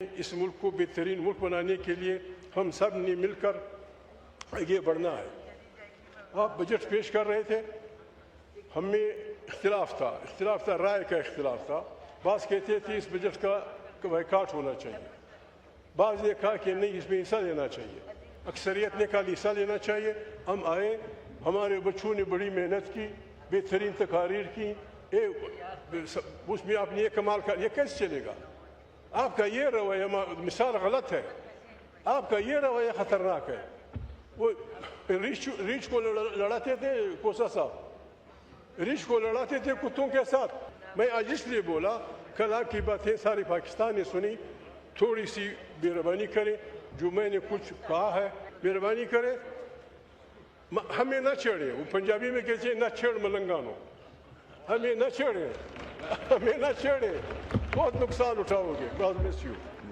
اس ملک کو بہترین ملک بنانے کے لیے ہم سب نے مل کر آگے بڑھنا ہے۔ آپ بجٹ پیش کر رہے تھے، ہم میں اختلاف تھا، رائے کا اختلاف تھا۔ بعض کہتے تھے اس بجٹ کا بائیکاٹ ہونا چاہیے، بعض نے کہا کہ نہیں اس میں حصہ لینا چاہیے، اکثریت نے کہا حصہ لینا چاہیے۔ ہم آئے، ہمارے بچوں نے بڑی محنت کی، بہترین تقاریر کی، اس میں آپ نے یہ کمال کر، یہ کیسے چلے گا؟ آپ کا یہ رویہ مثال غلط ہے، آپ کا یہ رویہ خطرناک ہے۔ وہ ریچھ کو لڑاتے تھے، کوسا صاحب ریچھ کو لڑاتے تھے کتوں کے ساتھ۔ میں آج اس لیے بولا، کل آپ کی باتیں ساری پاکستان نے سنی، تھوڑی سی مہربانی کریں، جو میں نے کچھ کہا ہے مہربانی کریں، ہمیں نہ چھیڑیں۔ وہ پنجابی میں کہتے ہیں نہ چھیڑ ملنگانو، ہمیں نہ چھیڑیں، ہمیں نہ چھیڑیں، بہت نقصان اٹھاؤ گے۔ God bless you.